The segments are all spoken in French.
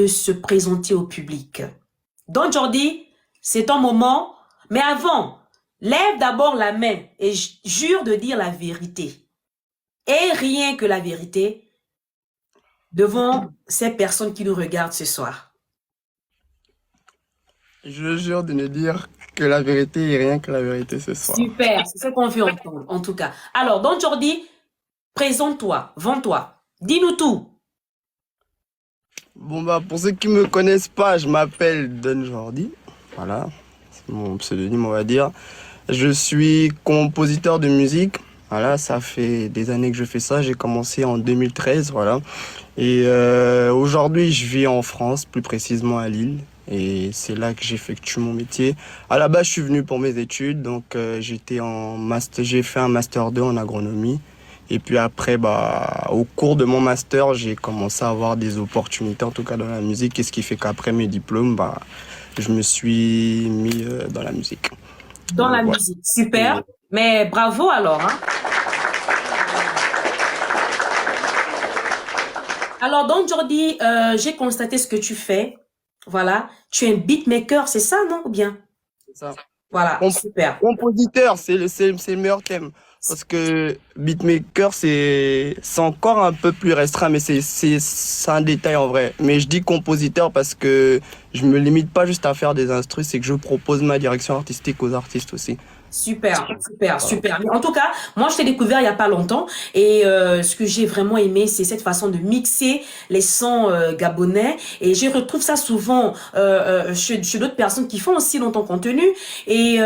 de se présenter au public. Donc, Jordi, c'est ton moment. Mais avant, lève d'abord la main et jure de dire la vérité. Et rien que la vérité devant ces personnes qui nous regardent ce soir. Je jure de ne dire que la vérité et rien que la vérité ce soir. Super, c'est ce qu'on veut entendre, en tout cas. Alors, donc, Jordi, présente-toi, vends-toi. Dis-nous tout. Bon bah pour ceux qui me connaissent pas, je m'appelle Don Jordi. Voilà, c'est mon pseudonyme on va dire. Je suis compositeur de musique. Voilà, ça fait des années que je fais ça. J'ai commencé en 2013, voilà. Et aujourd'hui, je vis en France, plus précisément à Lille. Et c'est là que j'effectue mon métier. À la base, je suis venu pour mes études, donc j'ai fait un master 2 en agronomie. Et puis après, bah, au cours de mon master, j'ai commencé à avoir des opportunités, en tout cas dans la musique. Et ce qui fait qu'après mes diplômes, bah, je me suis mis dans la musique. Dans Donc la voilà. musique, super. Mais bravo alors, hein. Alors, donc, Jordi, j'ai constaté ce que tu fais. Voilà. Tu es un beatmaker, c'est ça, non? Ou bien? C'est ça. Voilà, Com- super. Compositeur, c'est le meilleur thème. Parce que beatmaker, c'est encore un peu plus restreint, mais c'est un détail en vrai. Mais je dis compositeur parce que je me limite pas juste à faire des instrus, c'est que je propose ma direction artistique aux artistes aussi. Super, super, Voilà. super. En tout cas, moi, je t'ai découvert il y a pas longtemps et ce que j'ai vraiment aimé, c'est cette façon de mixer les sons gabonais et je retrouve ça souvent chez d'autres personnes qui font aussi dans ton contenu et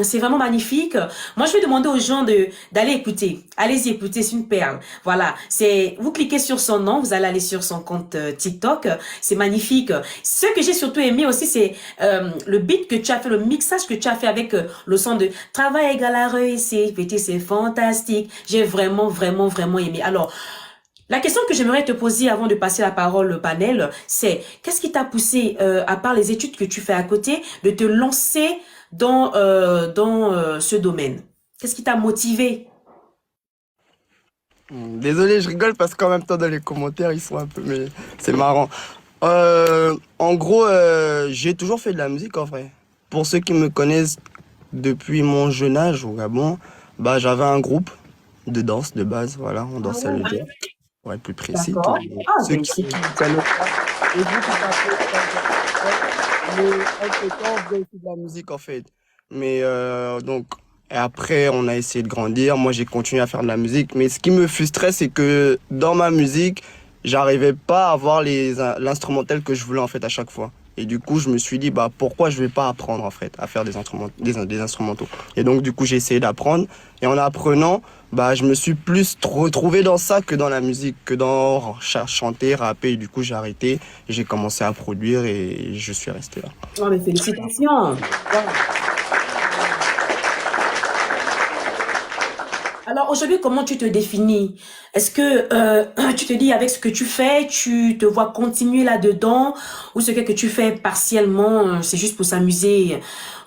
c'est vraiment magnifique. Moi, je vais demander aux gens d'aller écouter. Allez-y écouter, c'est une perle. Voilà, c'est vous cliquez sur son nom, vous allez aller sur son compte TikTok, c'est magnifique. Ce que j'ai surtout aimé aussi, c'est le beat que tu as fait, le mixage que tu as fait avec le son de Travail égale à réussir, petit, c'est fantastique. J'ai vraiment, vraiment, vraiment aimé. Alors, la question que j'aimerais te poser avant de passer la parole au panel, c'est qu'est-ce qui t'a poussé, à part les études que tu fais à côté, de te lancer dans ce domaine? Qu'est-ce qui t'a motivé? Désolé, je rigole parce qu'en même temps dans les commentaires ils sont un peu, mais c'est marrant. En gros, j'ai toujours fait de la musique en vrai. Pour ceux qui me connaissent depuis mon jeune âge au Gabon, bah j'avais un groupe de danse de base, voilà, on Ah dansait le ouais, jazz, pour être plus précis. d'accord. Ah, Ceux ben, qui c'est ne connaissent pas, le groupe il s'appelait mais entre-temps, on faisait aussi de la musique en fait. Mais donc, et après, on a essayé de grandir. Moi, j'ai continué à faire de la musique. Mais ce qui me frustrait, c'est que dans ma musique, j'arrivais pas à avoir l'instrumental que je voulais en fait à chaque fois. Et du coup, je me suis dit, bah, pourquoi je vais pas apprendre en fait à faire des instrumentaux. Et donc, du coup, j'ai essayé d'apprendre. Et en apprenant, bah, je me suis plus retrouvé dans ça que dans la musique, que dans chanter, rapper. Et du coup, j'ai arrêté. J'ai commencé à produire et je suis resté là. oh, mais félicitations. Alors aujourd'hui, comment tu te définis? Est-ce que tu te dis avec ce que tu fais, tu te vois continuer là-dedans ou ce que tu fais partiellement, c'est juste pour s'amuser?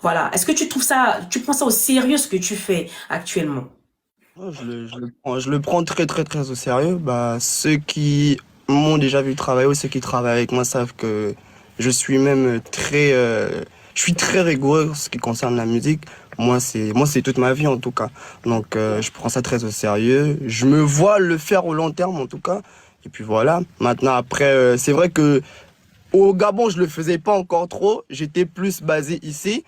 Voilà. Est-ce que tu trouves ça, tu prends ça au sérieux ce que tu fais actuellement? Ouais, je le prends très très très au sérieux. Bah, ceux qui m'ont déjà vu travailler ou ceux qui travaillent avec moi savent que je suis même je suis très rigoureux en ce qui concerne la musique. Moi c'est toute ma vie en tout cas. Donc je prends ça très au sérieux. Je me vois le faire au long terme en tout cas. Et puis voilà. Maintenant après c'est vrai que au Gabon je le faisais pas encore trop. J'étais plus basé ici.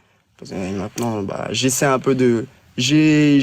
Et maintenant, bah, j'essaie un peu de. J'ai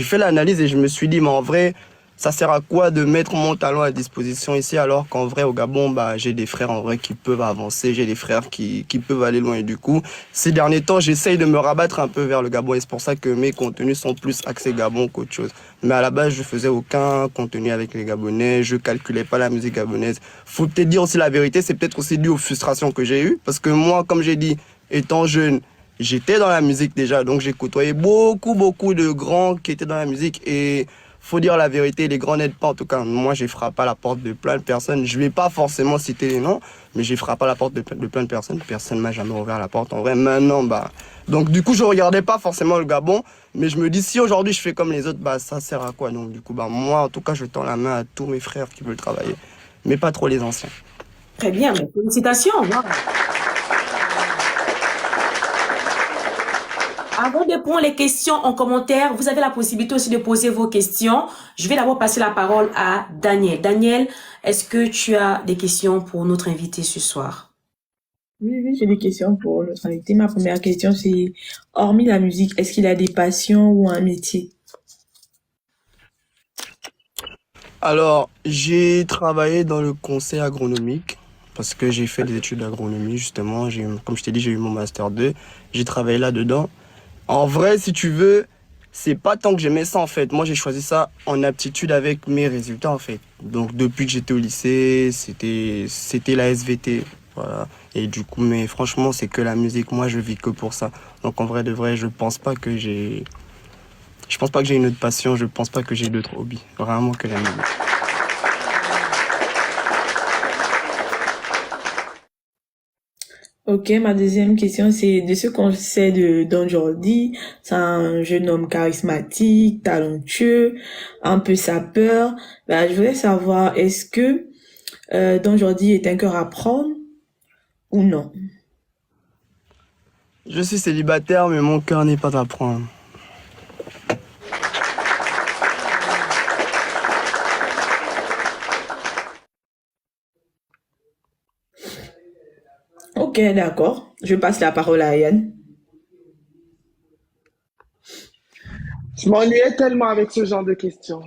fait l'analyse et je me suis dit, mais en vrai, ça sert à quoi de mettre mon talent à disposition ici alors qu'en vrai, au Gabon, bah, j'ai des frères en vrai qui peuvent avancer, j'ai des frères qui peuvent aller loin. Et du coup, ces derniers temps, j'essaye de me rabattre un peu vers le Gabon et c'est pour ça que mes contenus sont plus axés Gabon qu'autre chose. Mais à la base, je faisais aucun contenu avec les Gabonais, je calculais pas la musique gabonaise. Faut peut-être dire aussi la vérité, c'est peut-être aussi dû aux frustrations que j'ai eues parce que moi, comme j'ai dit, étant jeune, j'étais dans la musique déjà, donc j'ai côtoyé beaucoup, beaucoup de grands qui étaient dans la musique. Et faut dire la vérité, les grands n'aident pas. En tout cas, moi, j'ai frappé à la porte de plein de personnes. Je vais pas forcément citer les noms, mais j'ai frappé à la porte de plein de personnes. Personne m'a jamais ouvert la porte. En vrai, maintenant, bah. Donc, du coup, je regardais pas forcément le Gabon, mais je me dis, si aujourd'hui je fais comme les autres, bah, ça sert à quoi? Donc, du coup, bah, moi, en tout cas, je tends la main à tous mes frères qui veulent travailler, mais pas trop les anciens. Très bien, mais félicitations. Wow. Avant de prendre les questions en commentaire, vous avez la possibilité aussi de poser vos questions. Je vais d'abord passer la parole à Daniel. Daniel, est-ce que tu as des questions pour notre invité ce soir? Oui, j'ai des questions pour notre invité. Ma première question, c'est, hormis la musique, est-ce qu'il a des passions ou un métier? Alors, j'ai travaillé dans le conseil agronomique parce que j'ai fait des études d'agronomie, justement. Comme je t'ai dit, j'ai eu mon master 2. J'ai travaillé là-dedans. En vrai, si tu veux, c'est pas tant que j'aimais ça, en fait. Moi, j'ai choisi ça en aptitude avec mes résultats, en fait. Donc, depuis que j'étais au lycée, c'était la SVT. Voilà. Et du coup, mais franchement, c'est que la musique. Moi, je vis que pour ça. Donc, en vrai de vrai, je pense pas que j'ai une autre passion. Je pense pas que j'ai d'autres hobbies. Vraiment que la musique. Ok, ma deuxième question, c'est de ce qu'on sait de Don Jordi, c'est un jeune homme charismatique, talentueux, un peu sapeur. Bah, je voulais savoir, est-ce que Don Jordi est un cœur à prendre ou non? Je suis célibataire, mais mon cœur n'est pas à prendre. Ok, d'accord. Je passe la parole à Yann. Je m'ennuyais tellement avec ce genre de questions.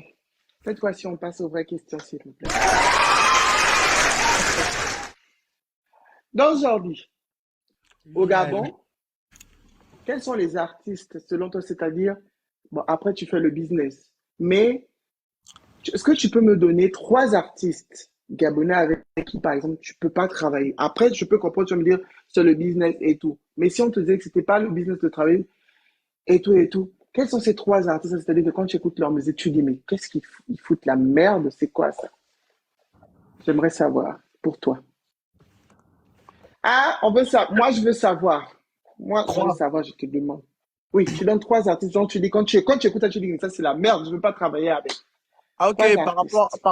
Cette fois-ci, on passe aux vraies questions, s'il vous plaît. Donc, aujourd'hui, au Gabon, quels sont les artistes, selon toi, c'est-à-dire, bon, après, tu fais le business, mais est-ce que tu peux me donner trois artistes gabonais avec qui, par exemple, tu peux pas travailler? Après, je peux comprendre, tu vas me dire, c'est le business et tout. Mais si on te disait que c'était pas le business de travailler et tout, quels sont ces trois artistes? C'est-à-dire que quand tu écoutes leur musique, tu dis, mais qu'est-ce qu'ils foutent la merde? C'est quoi ça? J'aimerais savoir, pour toi. Ah, on veut ça. Moi, je veux savoir. Moi, je veux Trois. savoir, je te demande. Oui, tu donnes trois artistes dont tu dis, quand tu écoutes ça, tu dis, ça, c'est la merde, je ne veux pas travailler avec. Ah, Trois ok, artistes.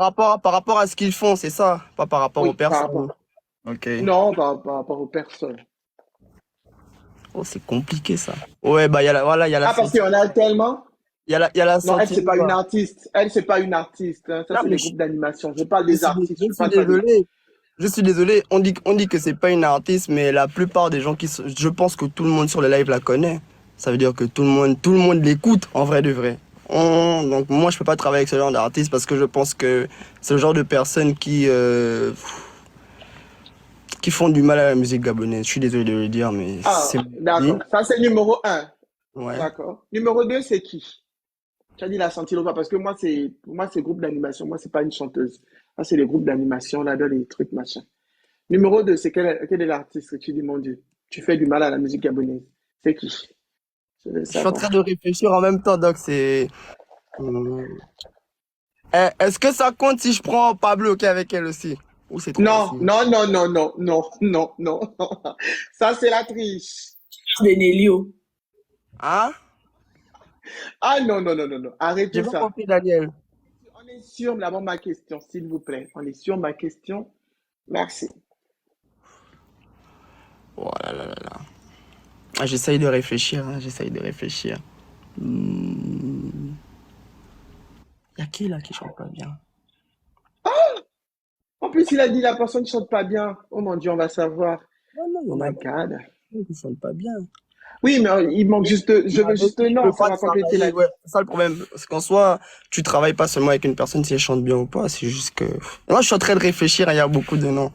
par rapport à ce qu'ils font, c'est ça, pas par rapport aux Oui, par rapport. personnes. Ok. Non, par rapport aux personnes. Oh, c'est compliqué ça. Ouais, bah, voilà, il y a la Ah, parce qu'il sortie. y en a tellement. Il y a la Non, elle, sortie. c'est pas une artiste. Elle, c'est pas une artiste, hein. Ça, Non, c'est mais les groupes d'animation. Je parle des artistes, je je suis parle pas des. désolé. Je suis désolé. On dit que c'est pas une artiste, mais la plupart des gens je pense que tout le monde sur le live la connaît. Ça veut dire que tout le monde l'écoute, en vrai de vrai. Donc, moi, je peux pas travailler avec ce genre d'artiste parce que je pense que c'est le genre de personnes qui font du mal à la musique gabonaise. Je suis désolé de le dire, mais Ah, c'est mon avis. d'accord. Ça, c'est numéro un. Ouais. D'accord. Numéro deux, c'est qui? Tu as dit la Santilova parce que pour moi, c'est groupe d'animation. Moi, c'est pas une chanteuse. Ça, c'est les groupes d'animation, là, dans les trucs, machin. Numéro 2, c'est quel est l'artiste que tu dis, mon Dieu, tu fais du mal à la musique gabonaise. C'est qui? Je veux Je suis en train savoir. de réfléchir en même temps, donc c'est. Hmm. Est-ce que ça compte si je prends Pablo qui est avec elle aussi? Ou c'est trop Non, facile? non, non, non, non, non, non, non, non. Ça, c'est la triche. De Nelio. Hein? Ah non, non, non, non, non. J'ai Arrêtez pas ça. compris, Daniel. On est sur d'abord ma question, s'il vous plaît. On est sur ma question. Merci. Oh là là là là. Ah, j'essaye de réfléchir, hein, j'essaye de réfléchir. Y a qui là qui chante pas bien? En plus, il a dit la personne ne chante pas bien. Oh mon Dieu, on va savoir. Non, non, il y Oh en a my God. beaucoup qui chantent pas bien. Oui, mais il manque juste, je veux Avec juste qui je peux non, ça pas va compléter la travailler, ouais, liste. c'est ça le problème. Parce qu'en soi, tu travailles pas seulement avec une personne si elle chante bien ou pas, c'est juste que. Moi, je suis en train de réfléchir, il y a beaucoup de noms.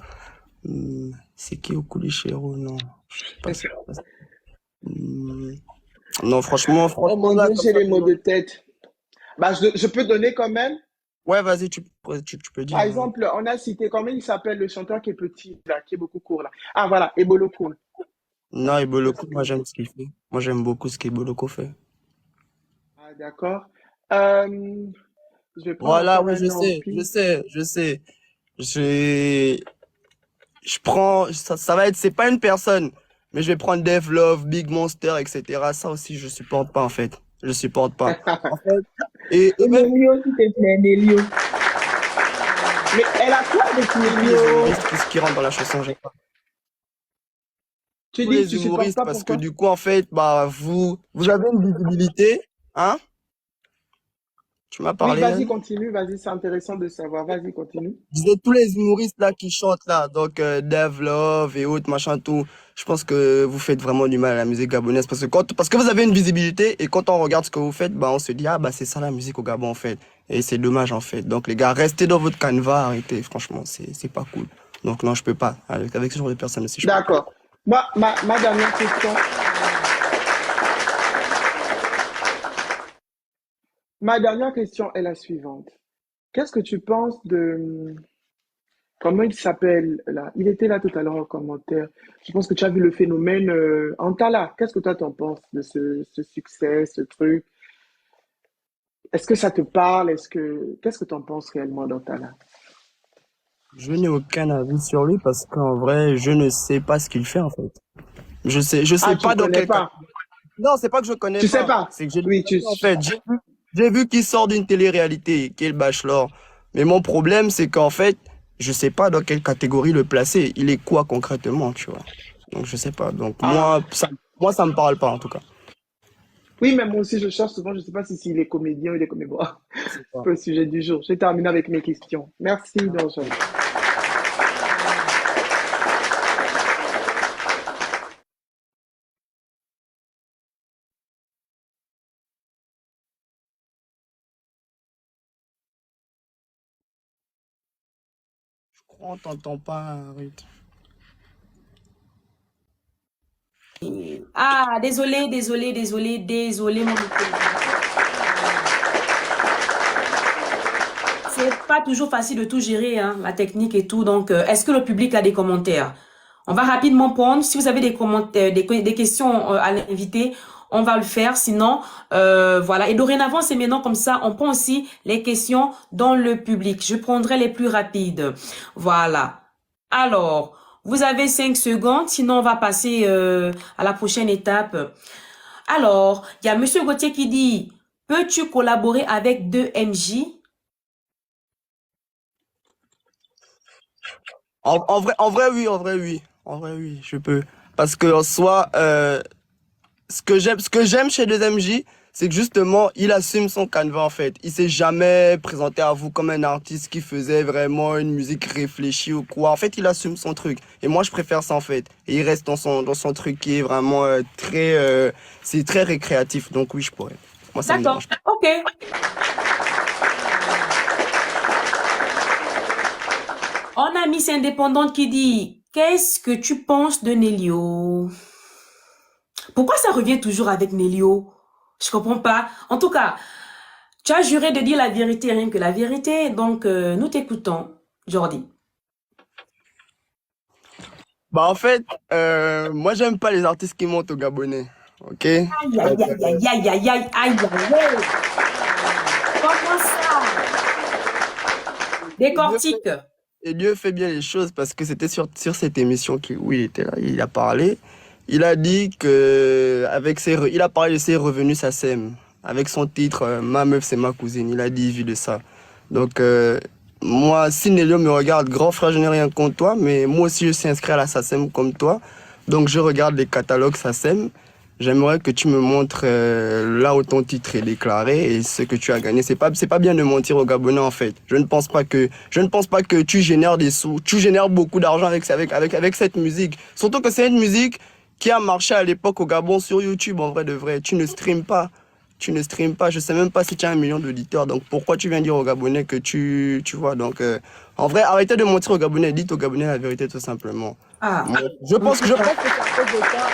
C'est qui Okulichero? Non, je sais pas si. Hmm, Non, Oh franchement, mon là, Dieu, comme j'ai ça, les mots de tête. Bah, je peux donner quand même. ouais, vas-y, tu peux Par dire, hein. exemple, on a cité, comment il s'appelle le chanteur qui est petit, là, qui est beaucoup court, là. Ah, voilà, Ebolo Kun. Non, Je Iboloko, sais que moi, vous j'aime connaissez. ce qu'il fait. Moi, j'aime beaucoup ce qu'Iboloko fait. Ah, d'accord. Euh, je vais prendre Voilà, encore oui, un nom au pif. je sais. Je, je prends, ça va être, c'est pas une personne, mais je vais prendre Def Love, Big Monster, etc. Ça aussi, je supporte pas, en fait. Je supporte pas. En fait, et même, Nelio, s'il te plaît, Nelio. Mais elle a quoi tous les Nélio, humoristes qui rentrent dans la chanson, j'aime pas. tu Tous dis que les tu supportes humoristes pas, parce que pourquoi? du coup, en fait, bah, vous avez une visibilité, hein? Tu m'as Oui, parlé, vas-y, elle? continue, vas-y, c'est intéressant de savoir. Vas-y, continue. Je disais tous les humoristes là qui chantent là, donc Dave Love et autres, machin, tout. Je pense que vous faites vraiment du mal à la musique gabonaise parce que vous avez une visibilité et quand on regarde ce que vous faites, bah, on se dit, ah, bah, c'est ça la musique au Gabon, en fait. Et c'est dommage, en fait. Donc, les gars, restez dans votre canevas, arrêtez, franchement, c'est pas cool. Donc, non, je peux pas. Avec ce genre de personnes aussi, je peux pas. D'accord. Moi, ma dernière question, ma dernière question est la suivante. Qu'est-ce que tu penses de, comment il s'appelle là? Il était là tout à l'heure en commentaire. Je pense que tu as vu le phénomène Antala. Qu'est-ce que toi t'en penses de ce succès, ce truc? Est-ce que ça te parle? Qu'est-ce que tu en penses réellement d'Antala? Je n'ai aucun avis sur lui parce qu'en vrai, je ne sais pas ce qu'il fait, en fait. Je Ah, sais tu pas dans connais quel cas. pas? Non, c'est pas que je connais Tu sais pas. pas? C'est que j'ai déjà Oui, vu, en fait. J'ai vu qu'il sort d'une télé-réalité, qui est le Bachelor. Mais mon problème, c'est qu'en fait, je sais pas dans quelle catégorie le placer. Il est quoi concrètement, tu vois. Donc, je sais pas. Donc, Ah, moi, ça me parle pas, en tout cas. oui, mais moi aussi je cherche souvent. Je sais pas si s'il est comédien ou il est comédien. Bon, C'est c'est pas. pas le sujet du jour. J'ai terminé avec mes questions. Merci, Danjon. Je crois qu'on t'entend pas, Ruth. Ah, désolé, mon micro. C'est pas toujours facile de tout gérer, hein, la technique et tout. Donc, est-ce que le public a des commentaires? On va rapidement prendre. Si vous avez des commentaires, des questions à l'invité, on va le faire. Sinon, voilà. Et dorénavant, c'est maintenant comme ça. On prend aussi les questions dans le public. Je prendrai les plus rapides. Voilà. Alors, vous avez 5 secondes. Sinon, on va passer à la prochaine étape. Alors, il y a Monsieur Gauthier qui dit, peux-tu collaborer avec 2MJ? Oui, en vrai, oui, je peux. Parce que en soi, ce que j'aime chez 2MJ, c'est que justement, il assume son canevas en fait. Il s'est jamais présenté à vous comme un artiste qui faisait vraiment une musique réfléchie ou quoi. En fait, il assume son truc. Et moi, je préfère ça en fait. Et il reste dans son truc qui est vraiment c'est très récréatif. Donc oui, je pourrais. Moi, ça me D'accord. dérange pas. OK. On a Miss Indépendante qui dit, qu'est-ce que tu penses de Nélio? Pourquoi ça revient toujours avec Nélio? Je comprends pas. En tout cas, tu as juré de dire la vérité, rien que la vérité. Donc, nous t'écoutons, Jordi. Bah en fait, moi, j'aime pas les artistes qui montent au Gabonais. Ok? Aïe, aïe, aïe, aïe, aïe, aïe, aïe, aïe, aïe. Comment ça? Décortique. Et Dieu fait bien les choses parce que c'était sur cette émission où il était là, il a parlé. Il a dit que il a parlé de ses revenus SACEM avec son titre Ma meuf c'est ma cousine. Il a dit vu de ça. Donc moi, si Nélio me regarde, grand frère, je n'ai rien contre toi, mais moi aussi je suis inscrit à la SACEM comme toi. Donc je regarde les catalogues SACEM. J'aimerais que tu me montres là où ton titre est déclaré et ce que tu as gagné. C'est pas bien de mentir aux Gabonais en fait. Je ne pense pas que tu génères des sous, tu génères beaucoup d'argent avec cette musique. Surtout que c'est une musique qui a marché à l'époque au Gabon sur YouTube en vrai de vrai. Tu ne streames pas. Tu ne streames pas. Je sais même pas si tu as 1 million d'auditeurs. Donc pourquoi tu viens dire aux Gabonais que tu vois. Donc en vrai, arrêtez de mentir aux Gabonais. Dites aux Gabonais la vérité tout simplement. Ah. Moi, je pense que c'est à cause de ça.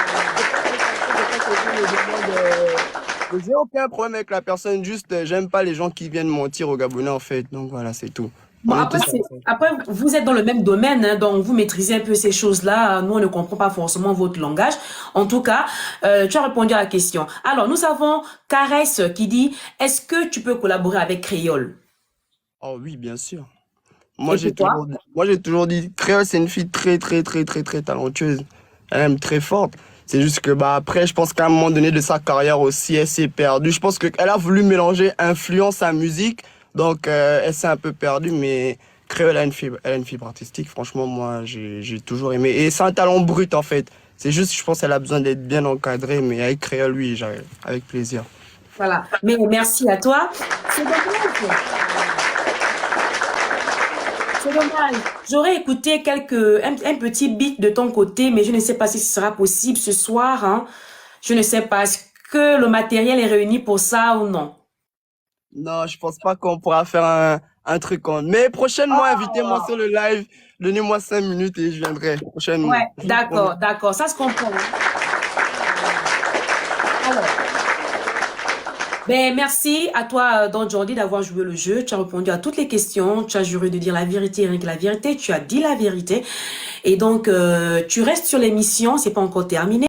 J'ai aucun problème avec la personne, juste j'aime pas les gens qui viennent mentir aux Gabonais en fait. Donc voilà, c'est tout. Bon, On est tous après, vous êtes dans le même domaine, hein, donc vous maîtrisez un peu ces choses-là. Nous, on ne comprend pas forcément votre langage. En tout cas, tu as répondu à la question. Alors, nous avons Caresse qui dit, est-ce que tu peux collaborer avec Créole? Oh oui, bien sûr. Et pourquoi? Moi j'ai toujours dit, Créole c'est une fille très talentueuse. Elle est même très forte. C'est juste que bah après, je pense qu'à un moment donné de sa carrière aussi, elle s'est perdue. Je pense qu'elle a voulu mélanger influence à musique, donc elle s'est un peu perdue. Mais Créole elle a une fibre artistique. Franchement, moi, j'ai toujours aimé. Et c'est un talent brut, en fait. C'est juste, je pense qu'elle a besoin d'être bien encadrée, mais avec Créole, oui, avec plaisir. Voilà. Mais merci à toi. C'est dommage. C'est dommage. J'aurais écouté un petit beat de ton côté, mais je ne sais pas si ce sera possible ce soir, hein. Je ne sais pas. Est-ce que le matériel est réuni pour ça ou non? Non, je pense pas qu'on pourra faire un truc en... Mais prochainement, invitez-moi sur le live. Donnez-moi 5 minutes et je viendrai prochainement. Ouais, Je vous promets. d'accord. Ça se comprend. Alors, ben, merci à toi, Don Jordi, d'avoir joué le jeu. Tu as répondu à toutes les questions. Tu as juré de dire la vérité, rien que la vérité. Tu as dit la vérité. Et donc, tu restes sur l'émission. C'est pas encore terminé.